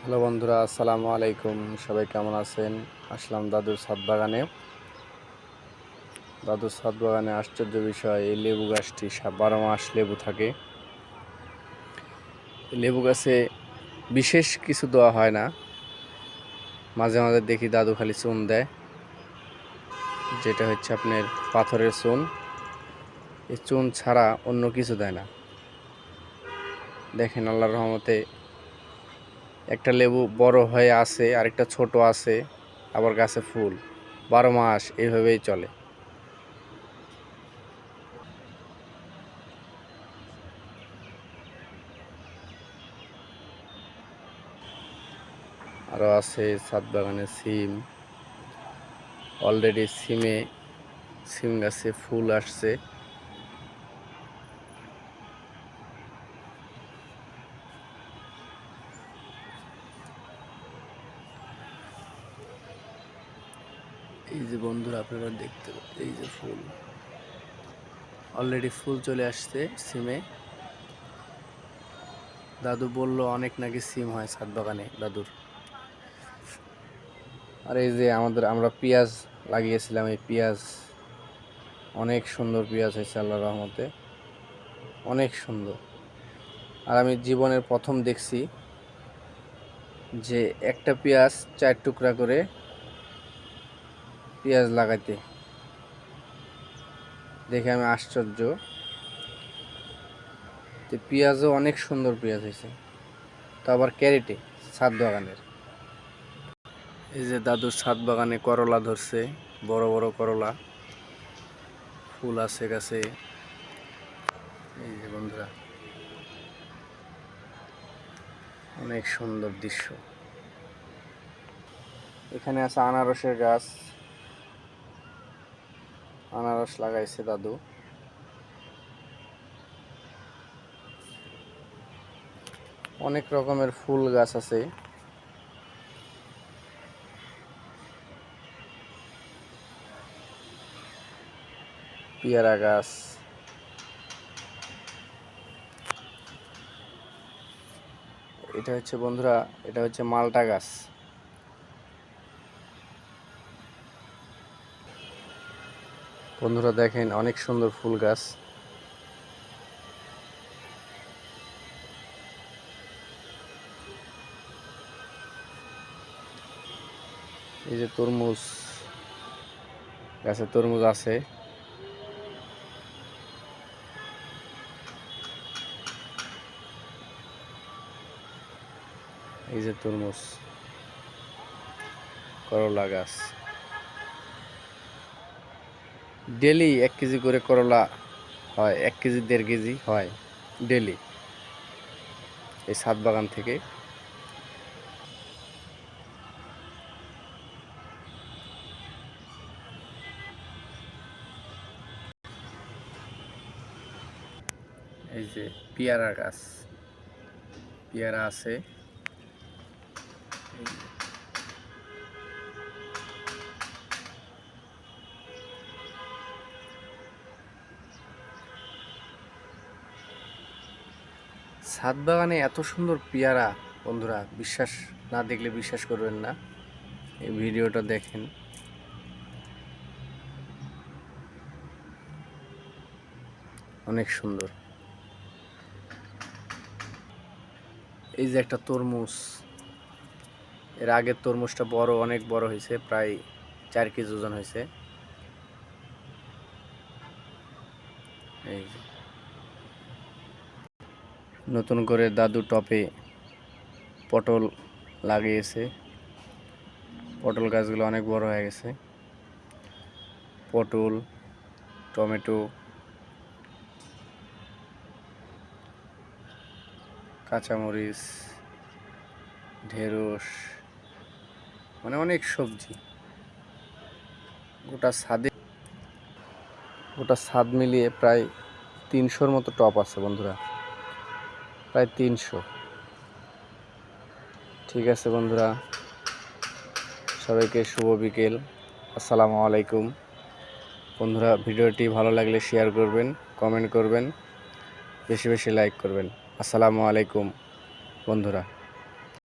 Hello বন্ধুরা, আসসালামু আলাইকুম। সবাই কেমন আছেন? আসলাম দাদুর ছাদ বাগানে। দাদুর ছাদ বাগানে আশ্চর্য বিষয়, এই লেবু গাছটি 12 মাস লেবু থাকে। লেবু গাছে বিশেষ কিছু দেওয়া হয় না, মাঝে মাঝে দেখি দাদু খালি চুন দেয়, যেটা হচ্ছে আপনার পাথরের চুন। এই চুন ছাড়া অন্য কিছু দেয় না। দেখেন আল্লাহর রহমতে একটা লেবু বড় হয়ে আছে, আরেকটা ছোট আছে, আবার গাছে ফুল। 12 মাস এইভাবেই চলে। আরও আছে ছাদ বাগানে সিম। অলরেডি সিম গাছে ফুল আসছে। এই যে বন্ধুরা, আপনারা দেখতে, এই যে ফুল, অলরেডি ফুল চলে আসছে সিমে। দাদু বলল অনেক নাকি সিম হয় ছাদ বাগানে দাদুর। আর এই যে আমরা পেঁয়াজ লাগিয়েছিলাম, এই পেঁয়াজ অনেক সুন্দর পেঁয়াজ হয়েছে আল্লাহর রহমতে, অনেক সুন্দর। আর আমি জীবনের প্রথম দেখছি যে একটা পেঁয়াজ 4 টুকরা করে পেঁয়াজ লাগাইতে, দেখে আমি আশ্চর্য। তো পেঁয়াজও অনেক সুন্দর পেঁয়াজ হয়েছে, তো আবার ক্যারেটে ছাদ বাগানের। এই যে দাদুর ছাদ বাগানে করলা ধরছে, বড় বড় করলা, ফুল আছে গাছে। এই যে বন্ধুরা, অনেক সুন্দর দৃশ্য। এখানে আছে আনারসের গাছ, আনারস লাগাইছে দাদু। অনেক রকমের ফুল গাছ আছে। পেয়ারা গাছ, এটা হচ্ছে বন্ধুরা, এটা হচ্ছে মালটা গাছ। বন্ধুরা দেখেন, অনেক সুন্দর ফুল গাছ। এই যে তরমুজ গাছে তরমুজ আছে। এই যে তরমুজ, করলা গাছ। ডেলি 1 কেজি করে করলা হয়, 1 কেজি 1.5 কেজি হয় ডেলি এই ছাদ বাগান থেকে। এই যে পেয়ারা গাছ, পেয়ারা আছে। ছাদ বাগানে এত সুন্দর পেয়ারা, বন্ধুরা বিশ্বাস না দেখলে বিশ্বাস করবেন না, এই ভিডিওটা দেখেন। অনেক সুন্দর। এই যে একটা তরমুজ, এর আগের তরমুজটা বড়, অনেক বড় হয়েছে, প্রায় 4 কেজি ওজন হয়েছে। এই যে নতুন করে দাদু টপে পটল লাগিয়েছে। পটল গাছগুলো অনেক বড় হয়ে গেছে। পটল, টমেটো, কাঁচামরিচ, ঢেঁড়স, মানে অনেক সবজি। গোটা ছাদ মিলিয়ে প্রায় 300-র মতো টব আছে বন্ধুরা, প্রায় 300। ঠিক আছে বন্ধুরা, সবাইকে শুভ বিকেল, আসসালামু আলাইকুম। বন্ধুরা, ভিডিওটি ভালো লাগলে শেয়ার করবেন, কমেন্ট করবেন, বেশি বেশি লাইক করবেন। আসসালামু আলাইকুম বন্ধুরা।